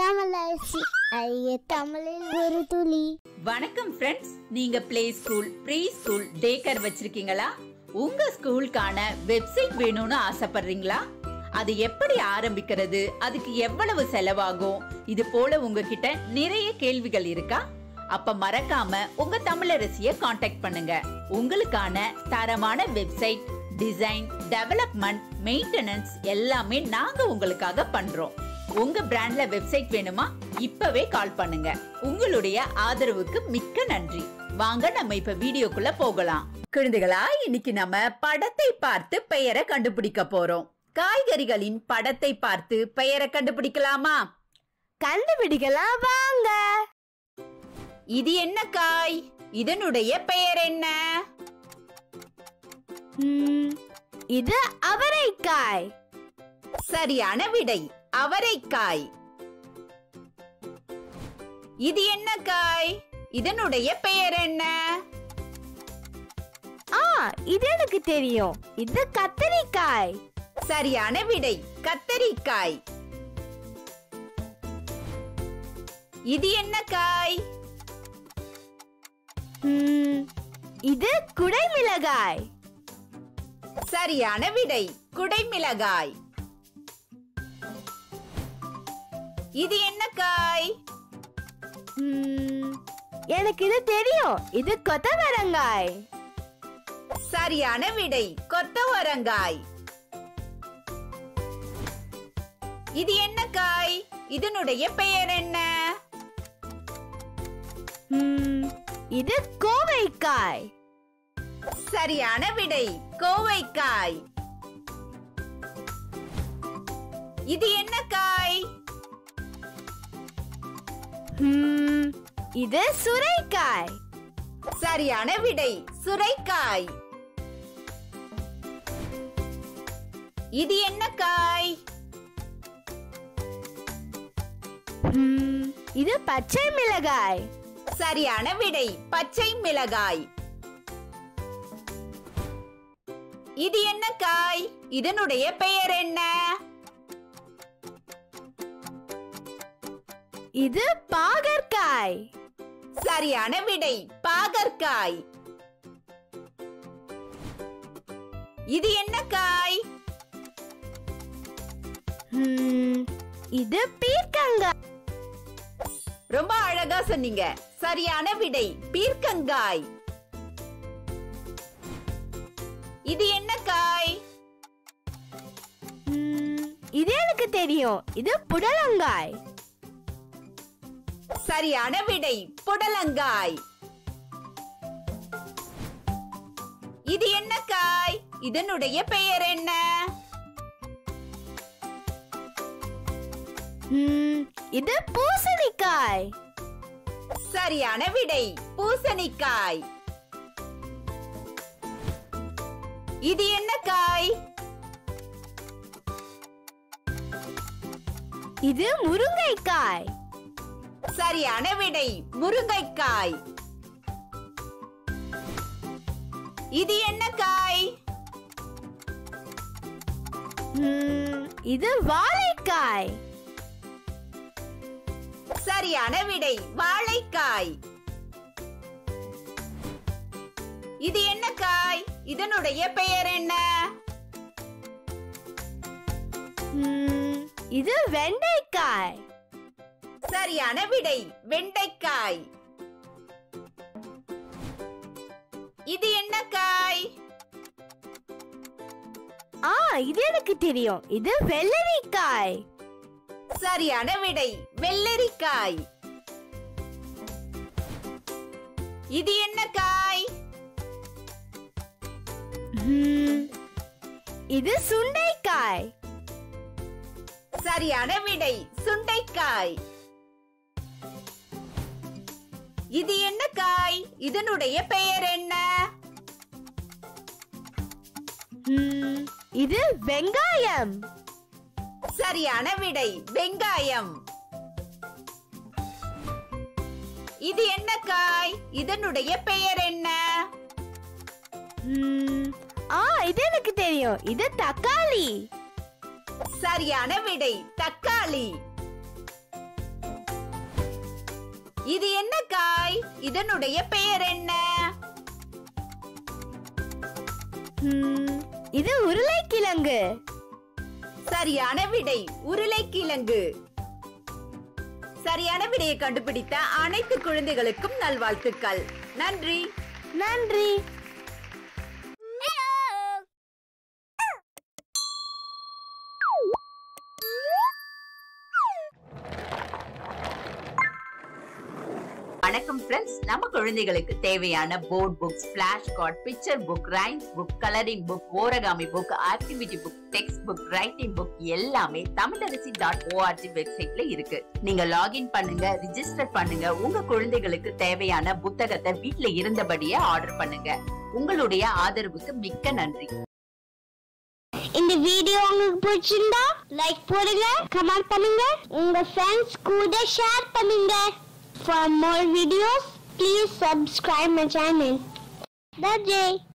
தமிழரசி தமிழில் ஒரு துளி. வணக்கம் ஃப்ரெண்ட்ஸ், நீங்க play school, pre school, day care வச்சிருக்கீங்களா? உங்க ஸ்கூலுக்கான வெப்சைட் வேணும்னு ஆசைப்படுறீங்களா? அது எப்படி ஆரம்பிக்கிறது, அதுக்கு எவ்வளவு செலவாகும், இது போல உங்ககிட்ட நிறைய கேள்விகள் இருக்கா? அப்ப மறக்காம உங்க தமிழரசிய காண்டாக்ட் பண்ணுங்க. உங்களுக்கான தரமான வெப்சைட் டிசைன், டெவலப்மெண்ட், மெயின்டெனன்ஸ் எல்லாமே நாங்க உங்களுக்காக பண்றோம். உங்க பிராண்ட்ல வெப்சைட் வேணுமா? இப்பவே கால் பண்ணுங்க. உங்களுடைய ஆதரவுக்கு மிக்க நன்றி. வாங்க நம்ம இப்ப வீடியோக்குள்ள போகலாம். குழந்தைகளா, இன்னைக்கு நம்ம படத்தை பார்த்து பெயரை கண்டுபிடிக்க போறோம். காய்கறிகளின் படத்தை பார்த்து பெயரை கண்டுபிடிக்கலாமா? கண்டுபிடிக்கலாம் வாங்க. இது என்ன காய்? இதனுடைய பெயர் என்ன? இது அவரைக்காய். சரியான விடை, அவரைக்காய். இது என்ன காய்? இதனுடைய பெயர் என்ன? இது எனக்கு தெரியும். இது கத்தரிக்காய். சரியான விடை, கத்தரிக்காய். இது என்ன காய்? இது குடைமிளகாய். சரியான விடை, குடைமிளகாய். இது என்ன காய்? எனக்கு இது தெரியும். இது கொத்தவரங்காய். சரியான விடை, கொத்தவரங்காய். இது என்ன காய்? இதனுடைய பெயர் என்ன? இது கோவைக்காய். சரியான விடை, கோவைக்காய். இது என்ன காய்? இது சுரைக்காய். சரியான விடை, சுரைக்காய். இது என்ன காய்? இது பச்சை மிளகாய். சரியான விடை, பச்சை மிளகாய். இது என்ன காய்? இதனுடைய பெயர் என்ன? இது பாகற்காய். சரியான விடை, பாகற்காய். இது என்ன காய்? இது பீர்க்கங்காய். ரொம்ப அழகா சொன்னீங்க. சரியான விடை, பீர்க்கங்காய். இது என்ன காய்? இது எனக்கு தெரியும். இது புடலங்காய். சரியான விடை, புடலங்காய். இது என்ன காய்? இதனுடைய பெயர் என்ன? இது பூசணிக்காய். சரியான விடை, பூசணிக்காய். இது என்ன காய்? இது முருங்கைக்காய். சரியான விடை, முருங்கைக்காய். இது என்ன காய்? இது வாழைக்காய். சரியான விடை, வாழைக்காய். இது என்ன காய்? இதனுடைய பெயர் என்ன? இது வெண்டைக்காய். சரியான விடை, வெண்டைக்காய். இது என்ன காய்? இது எனக்கு தெரியும். இது வெள்ளரிக்காய். சரியான விடை, வெள்ளரிக்காய். இது என்ன காய்? இது சுண்டைக்காய். சரியான விடை, சுண்டைக்காய். இது என்ன காய்? இதனுடைய பெயர் என்ன? இது வெங்காயம். சரியான விடை, வெங்காயம். இது என்ன காய்? இதனுடைய பெயர் என்ன? இது எனக்கு தெரியும். இது தக்காளி. சரியான விடை, தக்காளி. இது என்ன காய்? இதனுடைய பெயர் என்ன? இது உருளைக்கிழங்கு. சரியான விடை உருளைக்கிழங்கு. சரியான விடையை கண்டுபிடித்த அனைத்து குழந்தைகளுக்கும் நல்வாழ்த்துக்கள். நன்றி. நன்றி. வணக்கம் ஃப்ரெண்ட்ஸ். நம்ம குழந்தைகளுக்கு தேவையான board books, flash card, picture book, rhymes book, colouring book, origami book, activity book, text book, writing book எல்லாமே tamildaraசி.org வெப்சைட்ல இருக்கு. நீங்க லாகின் பண்ணுங்க, ரிஜிஸ்டர் பண்ணுங்க. உங்க குழந்தைகளுக்கு தேவையான புத்தகத்தை வீட்ல இருந்தபடியே ஆர்டர் பண்ணுங்க. உங்களுடைய ஆதரவுக்கு மிக்க நன்றி. இந்த வீடியோ உங்களுக்கு பிடிச்சிருந்தா லைக் போடுங்க, கமெண்ட் பண்ணுங்க, உங்க ஃப்ரெண்ட்ஸ் கூட ஷேர் பண்ணுங்க. For more videos, please subscribe my channel. That's it.